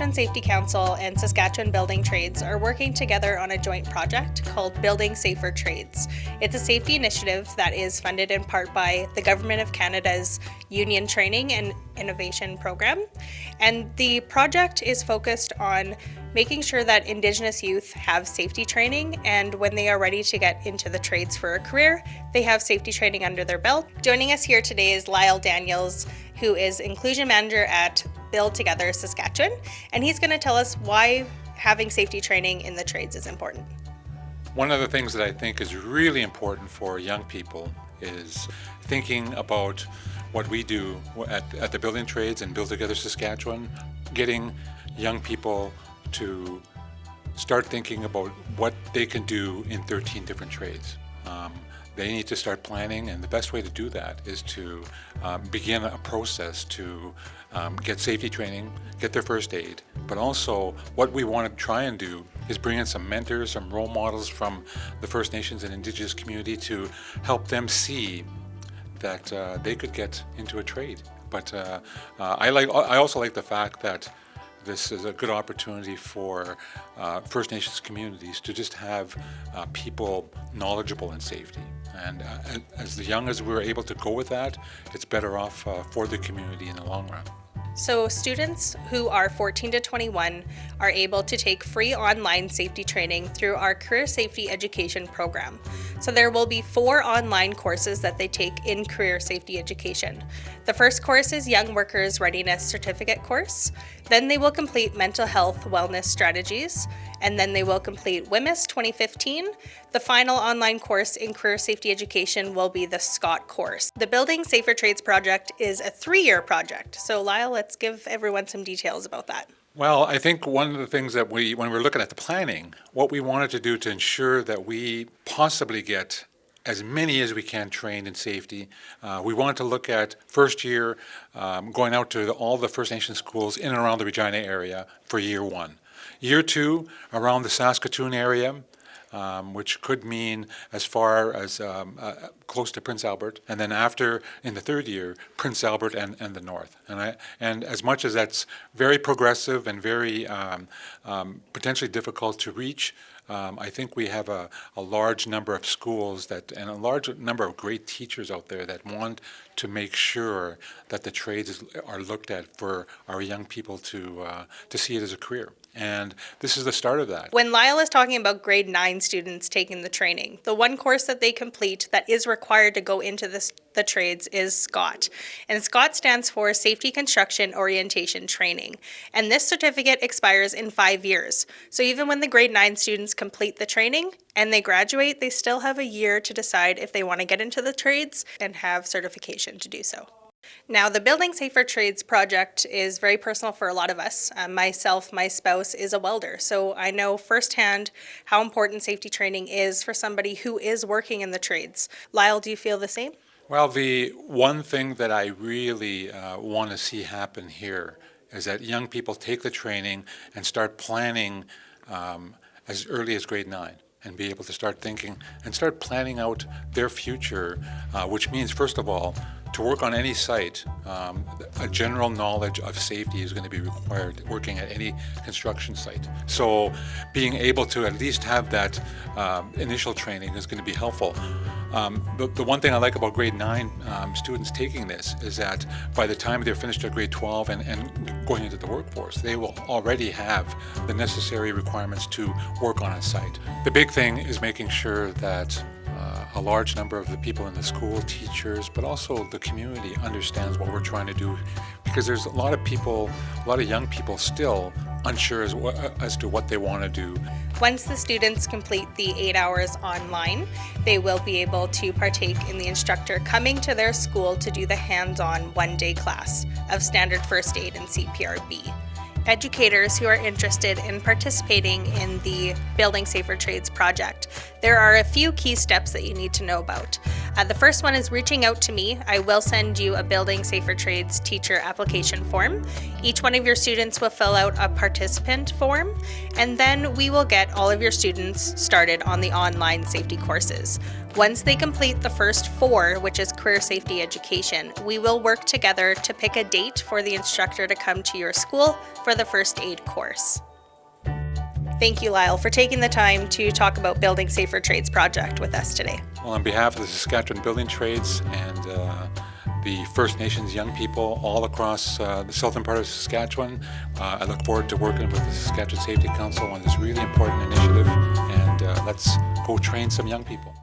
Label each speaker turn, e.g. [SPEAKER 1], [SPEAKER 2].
[SPEAKER 1] Saskatchewan Safety Council and Saskatchewan Building Trades are working together on a joint project called Building Safer Trades. It's a safety initiative that is funded in part by the Government of Canada's Union Training and Innovation Program. And the project is focused on making sure that Indigenous youth have safety training, and when they are ready to get into the trades for a career, they have safety training under their belt. Joining us here today is Lyle Daniels, who is Inclusion Manager at Build Together Saskatchewan, and he's going to tell us why having safety training in the trades is important.
[SPEAKER 2] One of the things that I think is really important for young people is thinking about what we do at the Building Trades and Build Together Saskatchewan, getting young people to start thinking about what they can do in 13 different trades. They need to start planning, and the best way to do that is to begin a process to get safety training, get their first aid, but also what we want to try and do is bring in some mentors, some role models from the First Nations and Indigenous community to help them see that they could get into a trade. But I also like the fact that this is a good opportunity for First Nations communities to just have people knowledgeable in safety. And as young as we're able to go with that, it's better off for the community in the long run.
[SPEAKER 1] So students who are 14 to 21 are able to take free online safety training through our Career Safety Education program. So there will be 4 online courses that they take in Career Safety Education. The first course is Young Workers Readiness Certificate course. Then they will complete Mental Health Wellness Strategies, and then they will complete WMIS 2015. The final online course in Career Safety Education will be the Scott course. The Building Safer Trades project is a 3-year project. So Lyle, let's give everyone some details about that.
[SPEAKER 2] Well, I think one of the things that when we're looking at the planning, what we wanted to do to ensure that we possibly get as many as we can trained in safety. We wanted to look at first year going out to all the First Nation schools in and around the Regina area for year 1. Year 2, around the Saskatoon area, which could mean as far as close to Prince Albert, and then after, in the 3rd year, Prince Albert and the north. And as much as that's very progressive and very potentially difficult to reach, I think we have a large number of schools and a large number of great teachers out there that want to make sure that the trades are looked at for our young people to see it as a career. And this is the start of that.
[SPEAKER 1] When Lyle is talking about grade 9 students taking the training, the one course that they complete that is required to go into the trades is SCOT. And SCOT stands for Safety Construction Orientation Training. And this certificate expires in 5 years. So even when the grade 9 students complete the training and they graduate, they still have a year to decide if they want to get into the trades and have certification to do so. Now, the Building Safer Trades project is very personal for a lot of us. Myself, my spouse is a welder, so I know firsthand how important safety training is for somebody who is working in the trades. Lyle, do you feel the same?
[SPEAKER 2] Well, the one thing that I really want to see happen here is that young people take the training and start planning as early as grade 9. And be able to start thinking and start planning out their future, which means, first of all, to work on any site, a general knowledge of safety is going to be required working at any construction site. So being able to at least have that initial training is going to be helpful. The one thing I like about grade 9 students taking this is that by the time they're finished at grade 12 and going into the workforce, they will already have the necessary requirements to work on a site. The big thing is making sure that a large number of the people in the school, teachers, but also the community understands what we're trying to do, because there's a lot of young people still unsure as to what they want to do.
[SPEAKER 1] Once the students complete the 8 hours online, they will be able to partake in the instructor coming to their school to do the hands-on 1-day class of standard first aid and CPRB. Educators who are interested in participating in the Building Safer Trades project, there are a few key steps that you need to know about. The first one is reaching out to me. I will send you a Building Safer Trades teacher application form. Each one of your students will fill out a participant form, and then we will get all of your students started on the online safety courses. Once they complete the first 4, which is career safety education, we will work together to pick a date for the instructor to come to your school for the first aid course. Thank you, Lyle, for taking the time to talk about Building Safer Trades project with us today.
[SPEAKER 2] Well, on behalf of the Saskatchewan Building Trades and the First Nations young people all across the southern part of Saskatchewan, I look forward to working with the Saskatchewan Safety Council on this really important initiative, and let's go train some young people.